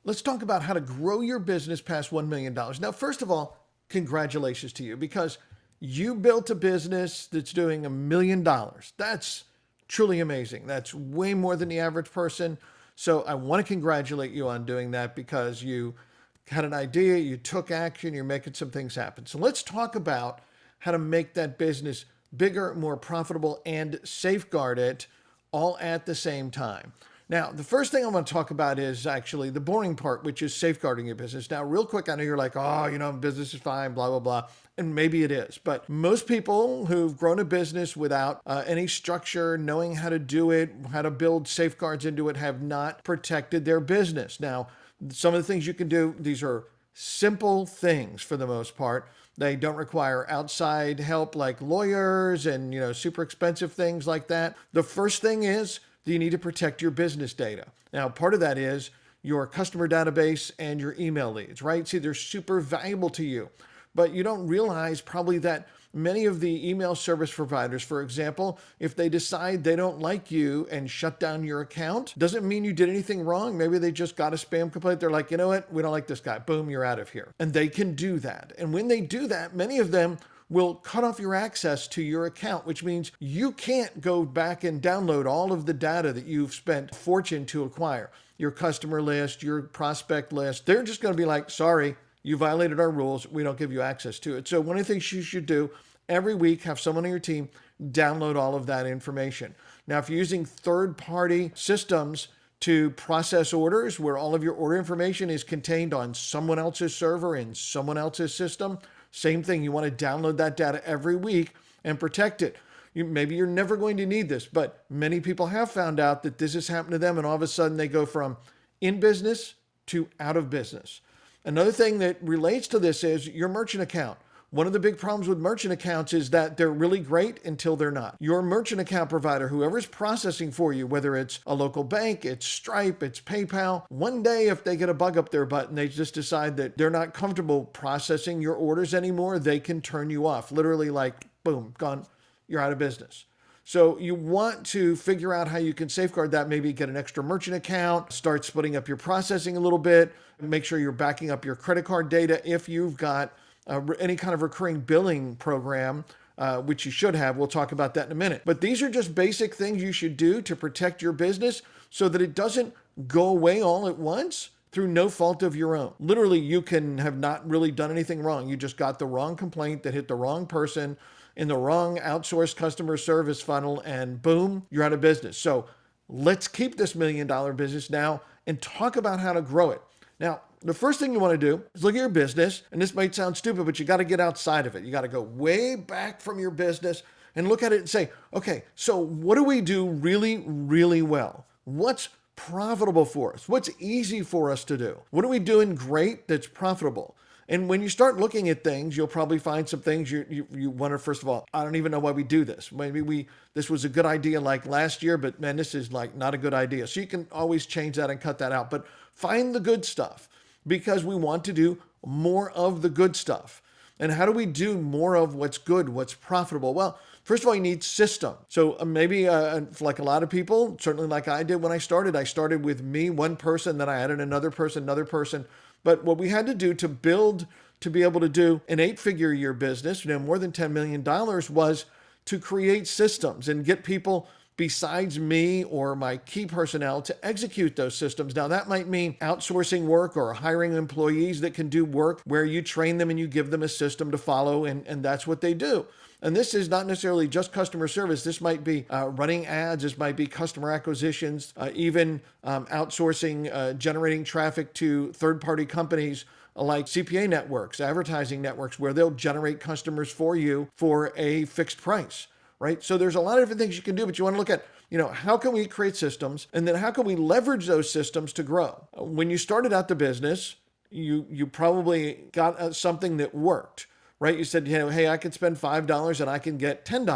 Let's talk about how to grow your business past $1 million. Now, first of all, congratulations to you because you built a business that's doing $1 million. That's truly amazing. That's way more than the average person. So I want to congratulate you on doing that because you had an idea, you took action, you're making some things happen. So let's talk about how to make that business bigger, more profitable, and safeguard it all at the same time. Now, the first thing I want to talk about is actually the boring part, which is safeguarding your business. Now, real quick, I know you're like, oh, business is fine, blah, blah, blah. And maybe it is. But most people who've grown a business without any structure, knowing how to do it, how to build safeguards into it, have not protected their business. Now, some of the things you can do, these are simple things for the most part. They don't require outside help like lawyers and, super expensive things like that. The first thing is, you need to protect your business data. Now, part of that is your customer database and your email leads, right? See, they're super valuable to you, but you don't realize probably that many of the email service providers, for example, if they decide they don't like you and shut down your account, doesn't mean you did anything wrong. Maybe they just got a spam complaint. They're like, you know what? We don't like this guy. Boom, you're out of here. And they can do that. And when they do that, many of them will cut off your access to your account, which means you can't go back and download all of the data that you've spent a fortune to acquire. Your customer list, your prospect list. They're just going to be like, sorry, you violated our rules. We don't give you access to it. So one of the things you should do every week, have someone on your team download all of that information. Now, if you're using third-party systems to process orders where all of your order information is contained on someone else's server in someone else's system, same thing, you want to download that data every week and protect it. Maybe you're never going to need this, but many people have found out that this has happened to them and all of a sudden they go from in business to out of business. Another thing that relates to this is your merchant account. One of the big problems with merchant accounts is that they're really great until they're not. Your merchant account provider, whoever's processing for you, whether it's a local bank, it's Stripe, it's PayPal, one day if they get a bug up their butt and they just decide that they're not comfortable processing your orders anymore, they can turn you off. Literally like, boom, gone, you're out of business. So you want to figure out how you can safeguard that, maybe get an extra merchant account, start splitting up your processing a little bit, make sure you're backing up your credit card data if you've got any kind of recurring billing program, which you should have. We'll talk about that in a minute. But these are just basic things you should do to protect your business so that it doesn't go away all at once through no fault of your own. Literally, you can have not really done anything wrong. You just got the wrong complaint that hit the wrong person in the wrong outsourced customer service funnel, and boom, you're out of business. So let's keep this $1 million business now and talk about how to grow it. Now, the first thing you want to do is look at your business, and this might sound stupid, but you got to get outside of it. You got to go way back from your business and look at it and say, okay, so what do we do really, really well? What's profitable for us? What's easy for us to do? What are we doing great that's profitable? And when you start looking at things, you'll probably find some things you wonder, first of all, I don't even know why we do this. Maybe this was a good idea like last year, but man, this is like not a good idea. So you can always change that and cut that out. But find the good stuff because we want to do more of the good stuff. And how do we do more of what's good, what's profitable? Well, first of all, you need system. So maybe like a lot of people, certainly like I did when I started with me, one person, then I added another person. But what we had to do to build, to be able to do an 8-figure year business, more than $10 million, was to create systems and get people besides me or my key personnel to execute those systems. Now, that might mean outsourcing work or hiring employees that can do work where you train them and you give them a system to follow, and that's what they do. And this is not necessarily just customer service. This might be running ads. This might be customer acquisitions, even outsourcing, generating traffic to third-party companies like CPA networks, advertising networks, where they'll generate customers for you for a fixed price, right? So there's a lot of different things you can do, but you want to look at, how can we create systems? And then how can we leverage those systems to grow? When you started out the business, you probably got something that worked. Right? You said, hey, I can spend $5 and I can get $10.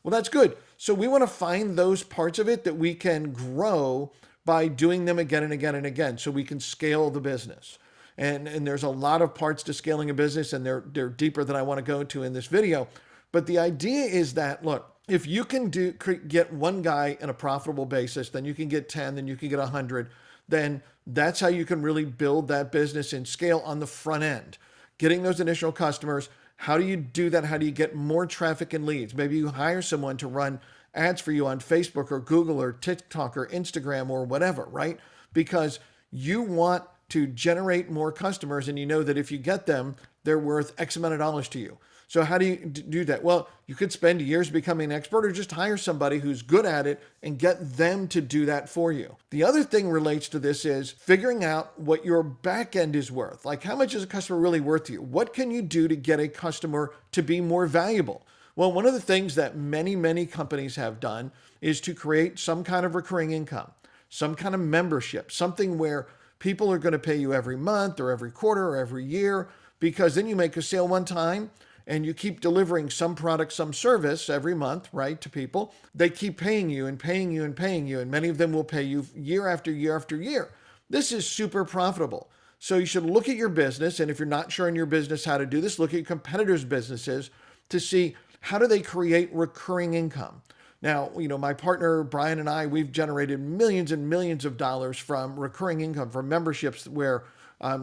Well, that's good. So we want to find those parts of it that we can grow by doing them again and again and again so we can scale the business. And there's a lot of parts to scaling a business, and they're deeper than I want to go into in this video. But the idea is that, look, If you can get one guy in a profitable basis, then you can get 10, then you can get 100. Then that's how you can really build that business and scale on the front end. Getting those initial customers. How do you do that? How do you get more traffic and leads? Maybe you hire someone to run ads for you on Facebook or Google or TikTok or Instagram or whatever, right? Because you want to generate more customers, and you know that if you get them, they're worth X amount of dollars to you. So how do you do that? Well, you could spend years becoming an expert or just hire somebody who's good at it and get them to do that for you. The other thing relates to this is figuring out what your back end is worth. Like, how much is a customer really worth to you? What can you do to get a customer to be more valuable? Well, one of the things that many companies have done is to create some kind of recurring income, some kind of membership, something where people are going to pay you every month or every quarter or every year, because then you make a sale one time and you keep delivering some product, some service every month, right, to people. They keep paying you and paying you and paying you, and many of them will pay you year after year after year. This is super profitable. So you should look at your business, and if you're not sure in your business how to do this, look at your competitors' businesses to see how do they create recurring income. Now, my partner, Brian, and I, we've generated millions and millions of dollars from recurring income, from memberships where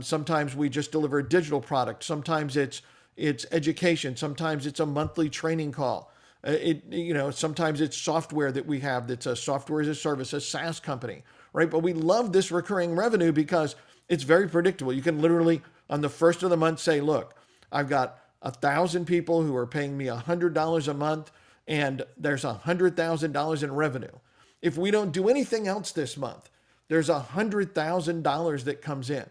sometimes we just deliver a digital product. Sometimes it's education. Sometimes it's a monthly training call. Sometimes it's software that we have that's a software as a service, a SaaS company, right? But we love this recurring revenue because it's very predictable. You can literally, on the first of the month, say, look, I've got 1,000 people who are paying me $100 a month, and there's $100,000 in revenue. If we don't do anything else this month, there's $100,000 that comes in.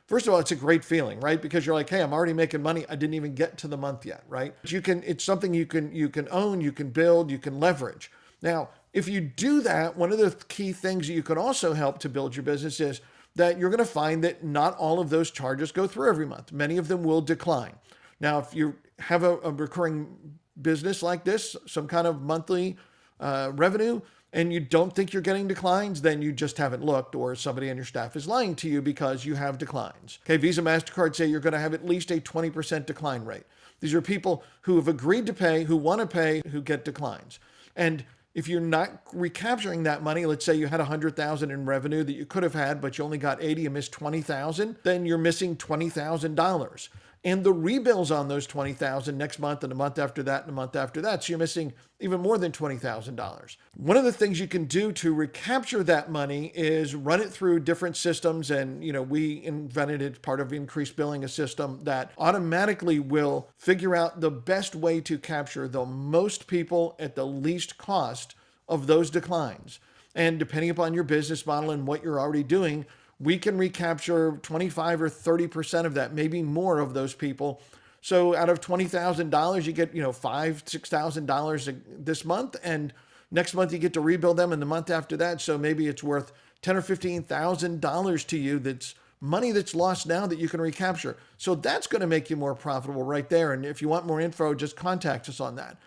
First of all, it's a great feeling, right? Because you're like, hey, I'm already making money. I didn't even get to the month yet, right? It's something you can own, you can build, you can leverage. Now, if you do that, one of the key things that you can also help to build your business is that you're going to find that not all of those charges go through every month. Many of them will decline. Now, if you have a recurring business like this, some kind of monthly revenue, and you don't think you're getting declines, then you just haven't looked, or somebody on your staff is lying to you because you have declines. Okay, Visa, MasterCard say you're going to have at least a 20% decline rate. These are people who have agreed to pay, who want to pay, who get declines. And if you're not recapturing that money, let's say you had $100,000 in revenue that you could have had, but you only got 80 and missed 20,000, then you're missing $20,000. And the rebills on those $20,000 next month and the month after that and the month after that. So you're missing even more than $20,000. One of the things you can do to recapture that money is run it through different systems. And, we invented it, part of increased billing, a system that automatically will figure out the best way to capture the most people at the least cost of those declines. And depending upon your business model and what you're already doing, we can recapture 25 or 30% of that, maybe more of those people. So out of $20,000, you get, $5,000, $6,000 this month. And next month you get to rebuild them, and the month after that. So maybe it's worth $10,000 or $15,000 to you. That's money that's lost now that you can recapture. So that's going to make you more profitable right there. And if you want more info, just contact us on that.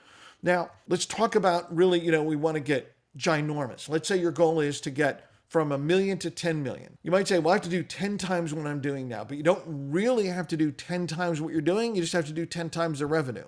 Now, let's talk about really, we want to get ginormous. Let's say your goal is to get from $1 million to 10 million. You might say, well, I have to do 10 times what I'm doing now, but you don't really have to do 10 times what you're doing. You just have to do 10 times the revenue.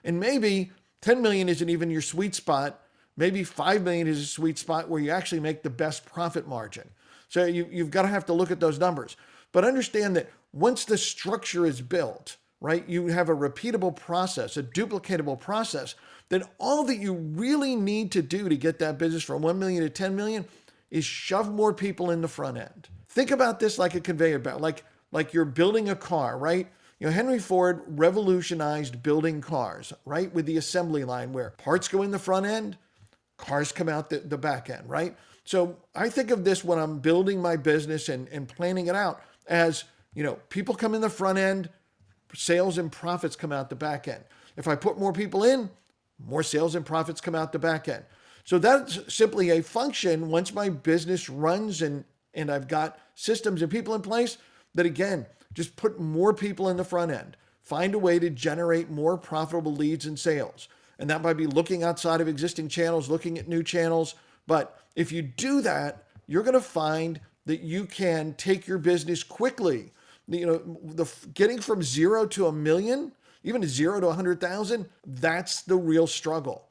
And maybe 10 million isn't even your sweet spot. Maybe 5 million is a sweet spot where you actually make the best profit margin. So you've got to have to look at those numbers. But understand that once the structure is built, right, you have a repeatable process, a duplicatable process, then all that you really need to do to get that business from 1 million to 10 million is shove more people in the front end. Think about this like a conveyor belt, like you're building a car, right? Henry Ford revolutionized building cars, right? With the assembly line where parts go in the front end, cars come out the back end, right? So I think of this when I'm building my business and planning it out as, people come in the front end, sales and profits come out the back end. If I put more people in, more sales and profits come out the back end. So that's simply a function once my business runs and I've got systems and people in place that, again, just put more people in the front end. Find a way to generate more profitable leads and sales. And that might be looking outside of existing channels, looking at new channels. But if you do that, you're going to find that you can take your business quickly. Getting from 0 to 1 million, even 0 to 100,000, that's the real struggle.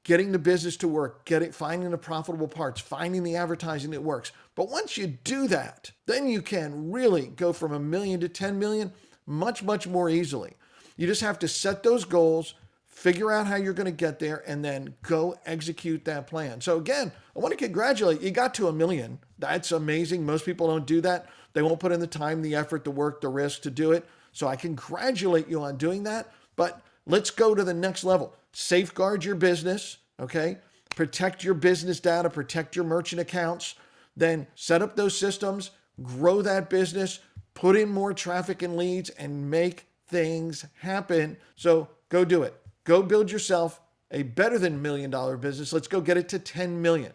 getting the business to work, finding the profitable parts, finding the advertising that works. But once you do that, then you can really go from 1 million to 10 million much, much more easily. You just have to set those goals, figure out how you're going to get there, and then go execute that plan. So again, I want to congratulate you. You got to 1 million. That's amazing. Most people don't do that. They won't put in the time, the effort, the work, the risk to do it. So I congratulate you on doing that. But let's go to the next level. Safeguard your business, okay? Protect your business data, protect your merchant accounts. Then set up those systems, grow that business, put in more traffic and leads, and make things happen. So go do it. Go build yourself a better than $1 million business. Let's go get it to 10 million.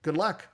Good luck.